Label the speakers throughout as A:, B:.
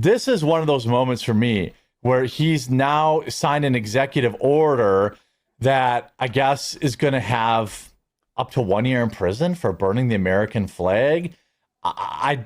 A: this is one of those moments for me where he's now signed an executive order that I guess is going to have up to 1 year in prison for burning the American flag. I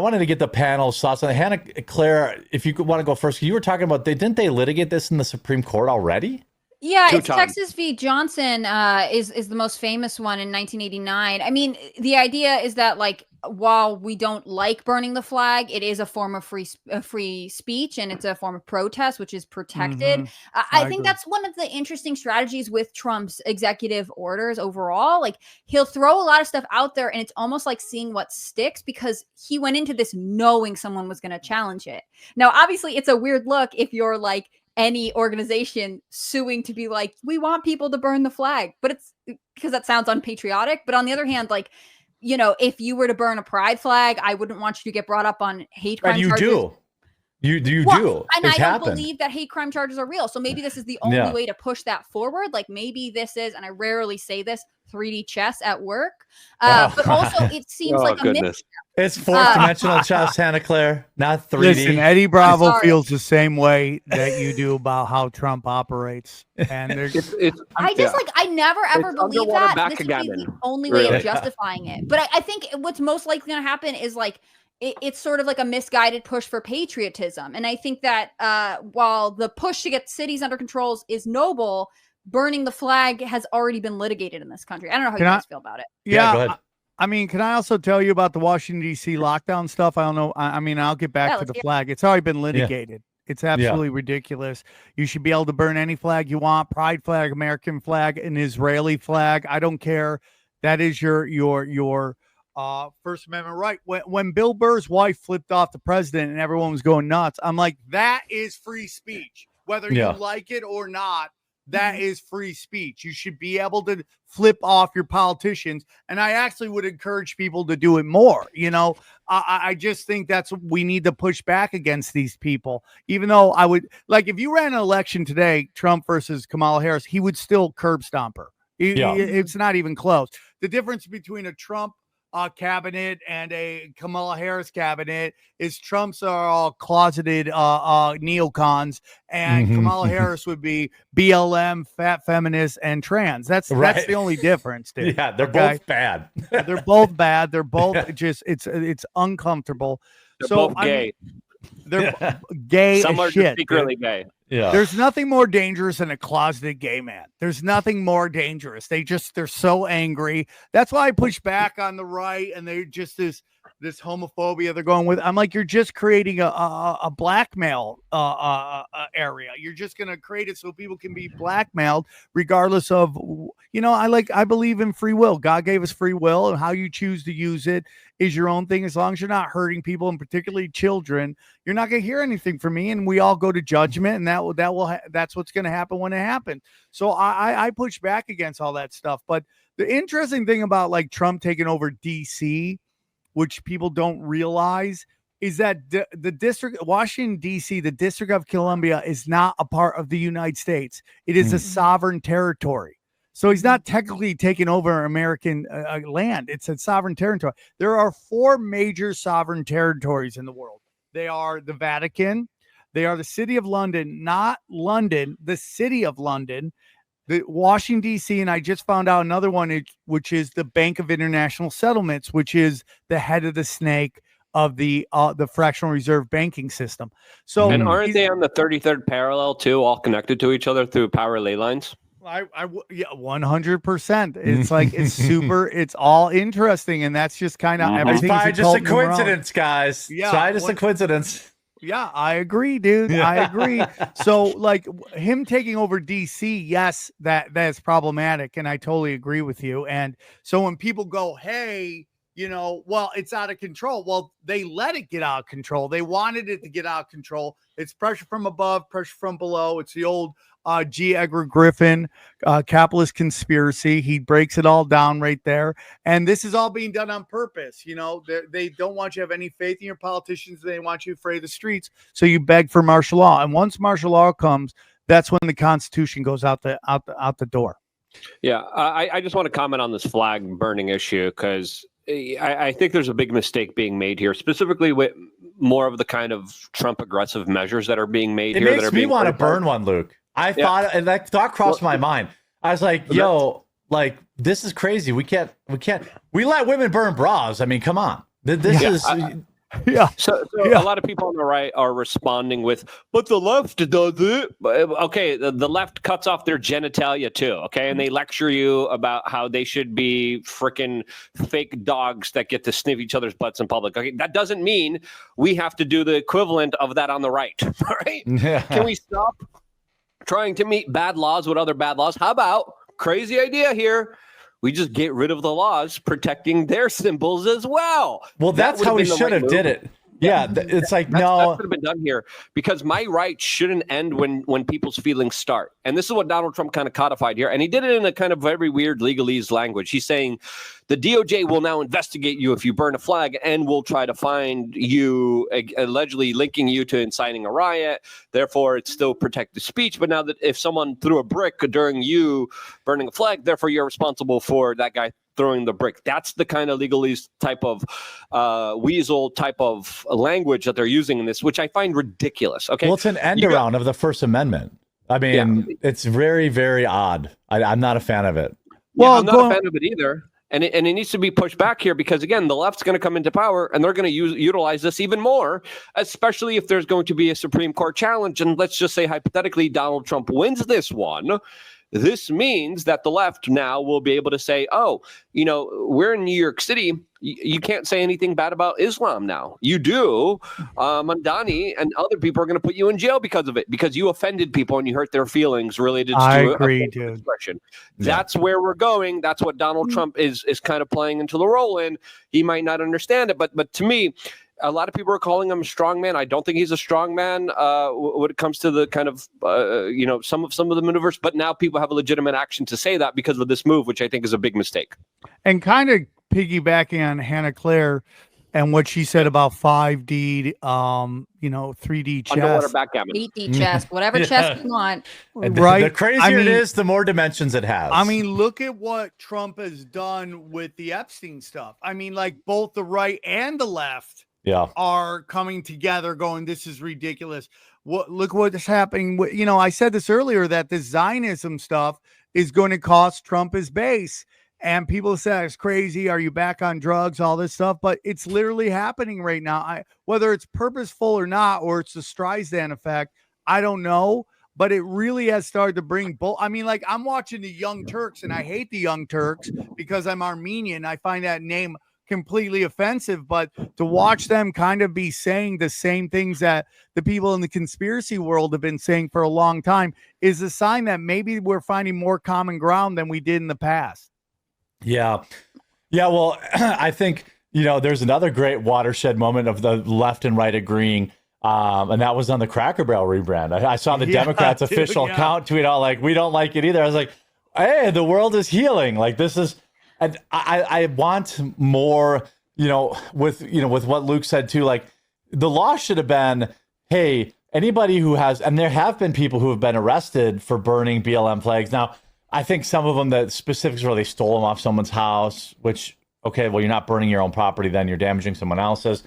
A: wanted to get the panel's thoughts on it. Hannah, Claire, if you want to go first, you were talking about didn't they litigate this in the Supreme Court already?
B: Yeah, it's Texas v. Johnson is the most famous one in 1989. I mean, the idea is that like while we don't like burning the flag, it is a form of free speech, and it's a form of protest, which is protected. Mm-hmm. I think that's one of the interesting strategies with Trump's executive orders overall. Like he'll throw a lot of stuff out there, and it's almost like seeing what sticks because he went into this knowing someone was going to challenge it. Now, obviously, it's a weird look if you're like any organization suing to be like, we want people to burn the flag, but it's because that sounds unpatriotic. But on the other hand, like, you know, if you were to burn a pride flag, I wouldn't want you to get brought up on hate crime charges.
A: You do.
B: And I don't believe that hate crime charges are real. So maybe this is the only way to push that forward. Like maybe this is, and I rarely say this, 3D chess at work. But also it seems like a myth.
A: It's fourth dimensional chess, Hannah Claire, not 3D.
C: Listen, Eddie Bravo feels the same way that you do about how Trump operates. And
B: I never ever believe that. This would be the only way of justifying it. But I think what's most likely going to happen is like, it's sort of like a misguided push for patriotism. And I think that while the push to get cities under control is noble, burning the flag has already been litigated in this country. I don't know how you guys feel about it.
C: Yeah, go ahead. I mean, can I also tell you about the Washington, D.C. lockdown stuff? I don't know. I mean, I'll get back to the flag. It's already been litigated. Yeah. It's absolutely ridiculous. You should be able to burn any flag you want, pride flag, American flag, an Israeli flag. I don't care. That is your First Amendment right. When Bill Burr's wife flipped off the president and everyone was going nuts, I'm like, that is free speech. Whether you like it or not, that is free speech. You should be able to flip off your politicians. And I actually would encourage people to do it more. You know, I just think that's what we need to push back against these people. Even though I would like, if you ran an election today, Trump versus Kamala Harris, he would still curb stomp her. It's not even close. The difference between a Trump cabinet and a Kamala Harris cabinet is Trump's are all closeted neocons, and Kamala Harris would be BLM, fat feminist, and trans. That's the only difference, dude.
A: Yeah, they're both bad.
C: They're both bad. They're both just it's uncomfortable.
D: They're both gay.
C: They're gay.
D: Some are
C: shit,
D: secretly gay.
A: Yeah.
C: There's nothing more dangerous than a closeted gay man. There's nothing more dangerous. They're so angry. That's why I push back on the right, and they're just this homophobia they're going with. I'm like, you're just creating a blackmail area. You're just going to create it so people can be blackmailed regardless of, you know, I believe in free will. God gave us free will, and how you choose to use it is your own thing. As long as you're not hurting people, and particularly children, you're not going to hear anything from me, and we all go to judgment, and that's what's going to happen when it happens. So I push back against all that stuff. But the interesting thing about like Trump taking over DC, which people don't realize, is that the district, Washington, D.C., the District of Columbia is not a part of the United States. It is a sovereign territory. So he's not technically taking over American land. It's a sovereign territory. There are 4 major sovereign territories in the world. They are the Vatican. They are the City of London, not London, the City of London, the Washington, D.C., and I just found out another one, which is the Bank of International Settlements, which is the head of the snake of the fractional reserve banking system. So,
D: and aren't they on the 33rd parallel too, all connected to each other through power ley lines?
C: Yeah, 100%. It's like it's super. It's all interesting, and that's just kind of everything.
A: It's just a coincidence, guys.
C: Yeah,
A: just a coincidence.
C: Yeah, I agree, dude. I agree. So, like him taking over DC, yes, that's problematic, and I totally agree with you. And so when people go, "Hey, you know, well, it's out of control," well, they let it get out of control. They wanted it to get out of control. It's pressure from above, pressure from below. It's the old G. Edgar Griffin capitalist conspiracy. He breaks it all down right there. And this is all being done on purpose. You know, they don't want you to have any faith in your politicians. They want you afraid of the streets. So you beg for martial law. And once martial law comes, that's when the Constitution goes out the door.
D: Yeah, I just want to comment on this flag burning issue because I think there's a big mistake being made here, specifically with more of the kind of Trump aggressive measures that are being made
A: It
D: here.
A: makes
D: That are
A: me
D: being
A: want to
D: played by-
A: burn one, Luke. I thought, and that thought crossed my mind. I was like, yo, like, this is crazy. We let women burn bras. I mean, come on. This is.
C: Yeah.
D: So a lot of people on the right are responding with, but the left does it. Okay, the left cuts off their genitalia too, okay? And they lecture you about how they should be freaking fake dogs that get to sniff each other's butts in public. Okay, that doesn't mean we have to do the equivalent of that on the right, all right?
A: Yeah.
D: Can we stop trying to meet bad laws with other bad laws? How about, crazy idea here, we just get rid of the laws protecting their symbols as well.
A: Well, that's how we should have did it. Yeah, it's like, no.
D: That should have been done here, because my right shouldn't end when people's feelings start. And this is what Donald Trump kind of codified here. And he did it in a kind of very weird legalese language. He's saying the DOJ will now investigate you if you burn a flag, and will try to find you, allegedly linking you to inciting a riot. Therefore, it's still protected speech. But now that if someone threw a brick during you burning a flag, therefore you're responsible for that guy throwing the brick. That's the kind of legalese type of weasel type of language that they're using in this, which I find ridiculous. Okay,
A: Well, it's an end around of the First Amendment. I mean, it's very, very odd. I'm not a fan of it.
D: Well, I'm not a fan of it either. And it needs to be pushed back here, because, again, the left's going to come into power and they're going to utilize this even more, especially if there's going to be a Supreme Court challenge. And let's just say, hypothetically, Donald Trump wins this one. This means that the left now will be able to say, oh, we're in New York City. You can't say anything bad about Islam now. You do. Mandani and other people are going to put you in jail because of it, because you offended people and you hurt their feelings related to expression. That's where we're going. That's what Donald Trump is kind of playing into the role in. He might not understand it, but to me, a lot of people are calling him a strong man. I don't think he's a strong man when it comes to the kind of, some of the maneuvers. But now people have a legitimate action to say that because of this move, which I think is a big mistake.
C: And kind of piggybacking on Hannah Claire and what she said about 5D, 3D chess.
D: Underwater backgammon.
B: 8D chess, whatever chess you want.
A: And
C: right.
A: The crazier it is, the more dimensions it has.
C: I mean, look at what Trump has done with the Epstein stuff. I mean, like, both the right and the left are coming together going, this is ridiculous. Look what is happening. I said this earlier, that this Zionism stuff is going to cost Trump his base. And people say it's crazy. Are you back on drugs? All this stuff. But it's literally happening right now. Whether it's purposeful or not, or it's the Streisand effect, I don't know. But it really has started to bring both. I mean, like, I'm watching the Young Turks, and I hate the Young Turks because I'm Armenian. I find that name completely offensive, but to watch them kind of be saying the same things that the people in the conspiracy world have been saying for a long time is a sign that maybe we're finding more common ground than we did in the past.
A: Yeah. Well, I think, there's another great watershed moment of the left and right agreeing. And that was on the Cracker Barrel rebrand. I saw the Democrats' official account tweet out, like, we don't like it either. I was like, hey, the world is healing. Like, this is, and I want more, with what Luke said too, like, the law should have been, hey, anybody who has, and there have been people who have been arrested for burning BLM flags. Now, I think some of them, the specifics where they stole them off someone's house, which, okay, well, you're not burning your own property, then you're damaging someone else's.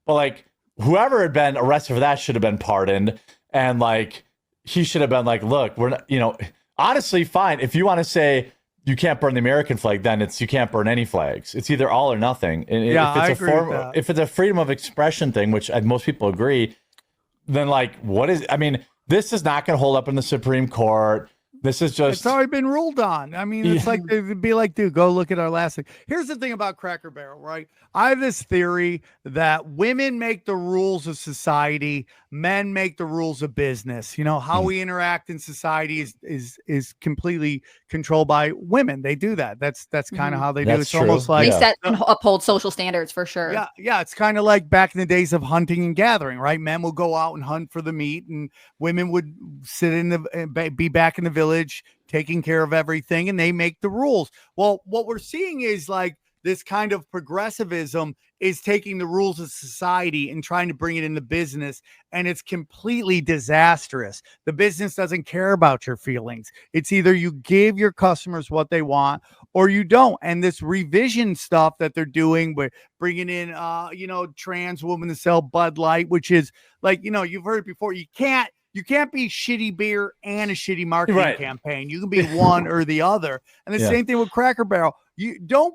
A: But, like, whoever had been arrested for that should have been pardoned. And, like, he should have been like, look, we're not, honestly, fine. If you want to say you can't burn the American flag, then you can't burn any flags. It's either all or nothing. And if it's a freedom of expression thing, which most people agree, then, like, this is not going to hold up in the Supreme Court. This is just,
C: it's already been ruled on. I mean, it's like, it'd be like, dude, go look at our last thing. Here's the thing about Cracker Barrel, right? I have this theory that women make the rules of society, men make the rules of business. How we interact in society is completely controlled by women. They do that. That's kind of how they do it. It's
A: true.
C: Almost like
B: they set and uphold social standards for sure.
C: Yeah. It's kind of like back in the days of hunting and gathering, right? Men would go out and hunt for the meat, and women would be back in the village taking care of everything, and they make the rules. Well, what we're seeing is, like, this kind of progressivism is taking the rules of society and trying to bring it into business, and it's completely disastrous. The business doesn't care about your feelings. It's either you give your customers what they want or you don't. And this revision stuff that they're doing with bringing in, trans women to sell Bud Light, which is like, you've heard it before. You can't be shitty beer and a shitty marketing campaign. You can be one or the other. And the same thing with Cracker Barrel. You don't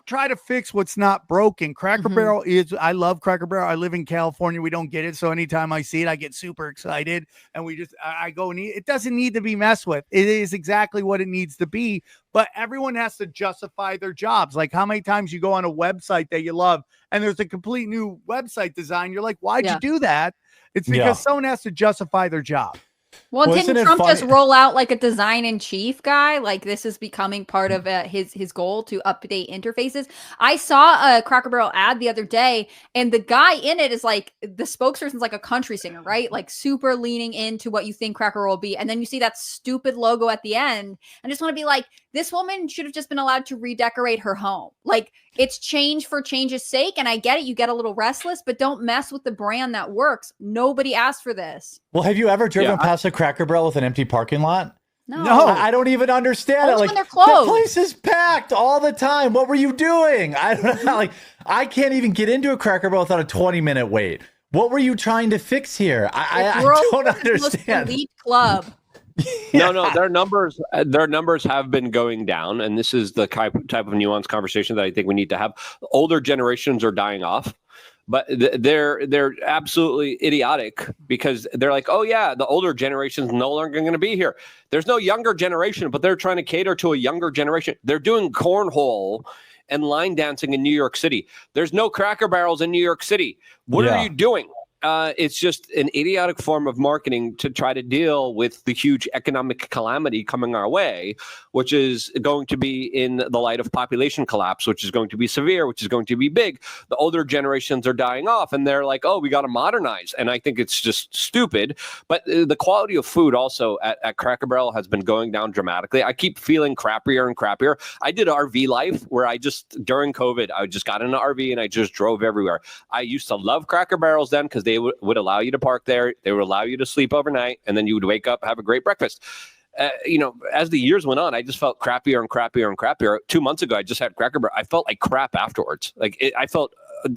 C: try to fix what's not broken. Cracker Barrel I love Cracker Barrel. I live in California. We don't get it. So anytime I see it, I get super excited. And I go and eat. It doesn't need to be messed with. It is exactly what it needs to be. But everyone has to justify their jobs. Like how many times you go on a website that you love and there's a complete new website design. You're like, why'd you do that? It's because someone has to justify their job.
B: Well, didn't Trump just roll out like a design in chief guy? Like this is becoming part of his goal to update interfaces. I saw a Cracker Barrel ad the other day, and the guy in it is like the spokesperson's like a country singer, right? Like super leaning into what you think Cracker Barrel will be, and then you see that stupid logo at the end. I just want to be like, this woman should have just been allowed to redecorate her home. Like it's change for change's sake, and I get it. You get a little restless, but don't mess with the brand that works. Nobody asked for this.
A: Well, have you ever driven past a Cracker Barrel with an empty parking lot?
B: No.
A: I don't even understand it.
B: Only
A: Like
B: when they're closed.
A: the place is packed all the time. What were you doing? I don't know. Like I can't even get into a Cracker Barrel without a 20-minute wait. What were you trying to fix here? I don't understand.
B: Most elite club.
D: No, their numbers have been going down, and this is the type of nuanced conversation that I think we need to have. Older generations are dying off, but they're absolutely idiotic because they're like, oh yeah, the older generation's no longer going to be here. There's no younger generation, but they're trying to cater to a younger generation. They're doing cornhole and line dancing in New York City. There's no Cracker Barrels in New York City. What are you doing? It's just an idiotic form of marketing to try to deal with the huge economic calamity coming our way, which is going to be in the light of population collapse, which is going to be severe, which is going to be big. The older generations are dying off, and they're like, oh, we got to modernize. And I think it's just stupid. But the quality of food also at Cracker Barrel has been going down dramatically. I keep feeling crappier and crappier. I did RV life where during COVID, I just got in an RV and I just drove everywhere. I used to love Cracker Barrels then because they would allow you to park there. They would allow you to sleep overnight, and then you would wake up, have a great breakfast. As the years went on, I just felt crappier and crappier and crappier. 2 months ago, I just had Cracker Barrel. I felt like crap afterwards. I felt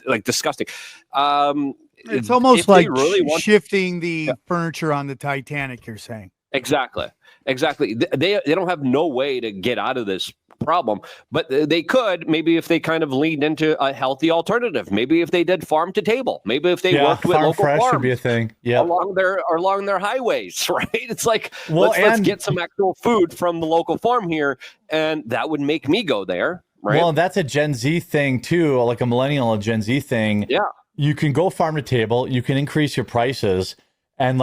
D: like disgusting.
C: It's almost like shifting the furniture on the Titanic, you're saying.
D: Exactly. They don't have no way to get out of this problem, but they could maybe if they kind of leaned into a healthy alternative. Maybe if they did farm to table. Maybe if they worked with local
A: fresh
D: farms
A: would be a thing. Yeah,
D: along their highways, right? It's like let's get some actual food from the local farm here, and that would make me go there. Right?
A: Well, that's a Gen Z thing too, like a millennial and Gen Z thing.
D: Yeah,
A: you can go farm to table. You can increase your prices, and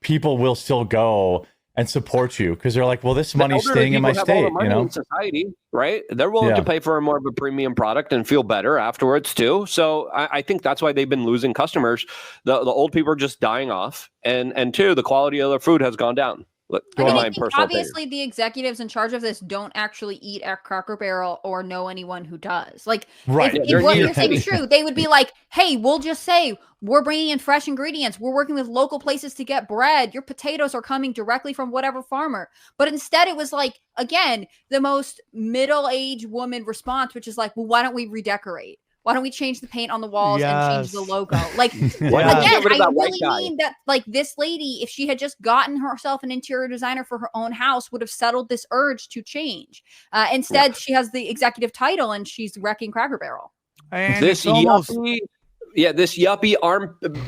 A: people will still go and support you because they're like, well, this money's staying in my state,
D: in society, right? They're willing to pay for more of a premium product and feel better afterwards too. So I think that's why they've been losing customers. The old people are just dying off, and two, the quality of their food has gone down.
B: I think obviously the executives in charge of this don't actually eat at Cracker Barrel or know anyone who does. If what you're saying is true, they would be like, hey, we'll just say we're bringing in fresh ingredients. We're working with local places to get bread. Your potatoes are coming directly from whatever farmer. But instead it was again, the most middle-aged woman response, which is well, why don't we redecorate? Why don't we change the paint on the walls and change the logo? Again, I really mean that this lady, if she had just gotten herself an interior designer for her own house, would have settled this urge to change. Instead, she has the executive title and she's wrecking Cracker Barrel.
C: And
D: this yuppie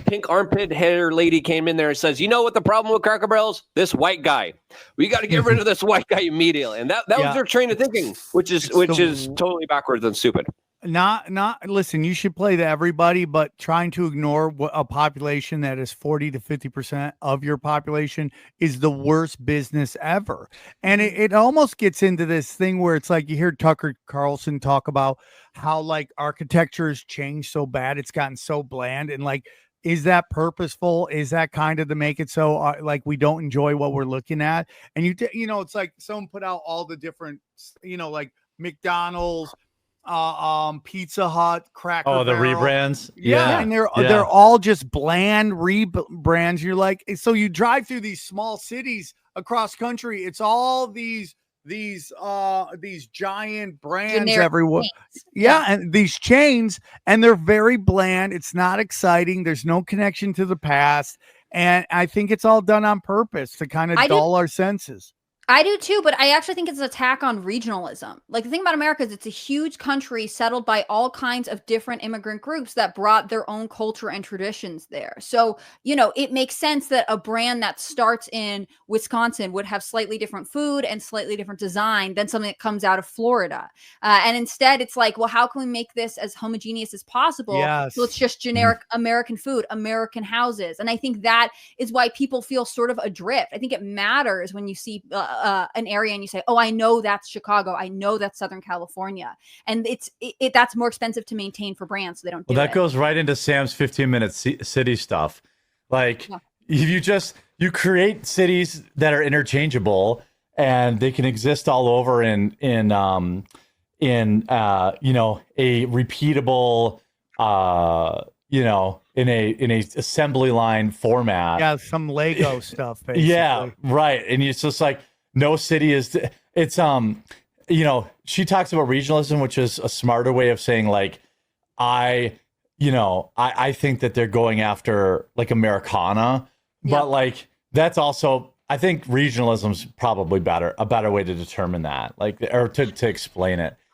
D: pink armpit hair lady came in there and says, you know what the problem with Cracker Barrels? This white guy. We got to get rid of this white guy immediately. And that was their train of thinking, which is totally backwards and stupid.
C: Listen, you should play to everybody, but trying to ignore a population that is 40 to 50% of your population is the worst business ever. And it almost gets into this thing where it's like you hear Tucker Carlson talk about how architecture has changed so bad. It's gotten so bland. And is that purposeful? Is that kind of to make it so we don't enjoy what we're looking at? And it's like someone put out all the different, McDonald's, Pizza Hut, Cracker
A: Oh, the
C: Barrel.
A: rebrands.
C: Yeah, and they're all just bland rebrands. You're like, so you drive through these small cities across country. It's all these giant brands
B: Generic
C: everywhere.
B: chains.
C: Yeah, and these chains, and they're very bland. It's not exciting. There's no connection to the past, and I think it's all done on purpose to kind of dull our senses.
B: I do too, but I actually think it's an attack on regionalism. Like the thing about America is it's a huge country settled by all kinds of different immigrant groups that brought their own culture and traditions there. So, it makes sense that a brand that starts in Wisconsin would have slightly different food and slightly different design than something that comes out of Florida. And instead it's like, well, how can we make this as homogeneous as possible?
C: Yes.
B: So it's just generic American food, American houses. And I think that is why people feel sort of adrift. I think it matters when you see an area and you say, oh, I know that's Chicago, I know that's Southern California, and that's more expensive to maintain for brands, so they don't do
A: that
B: it.
A: goes right into Sam's 15-minute city stuff. Like if you create cities that are interchangeable and they can exist all over in a repeatable in a assembly line format.
C: Yeah, some Lego stuff, basically.
A: Yeah, right. And it's just like no city is. It's she talks about regionalism, which is a smarter way of saying like, I think that they're going after like Americana, but like that's also, I think regionalism is probably a better way to determine that, like, or to explain it.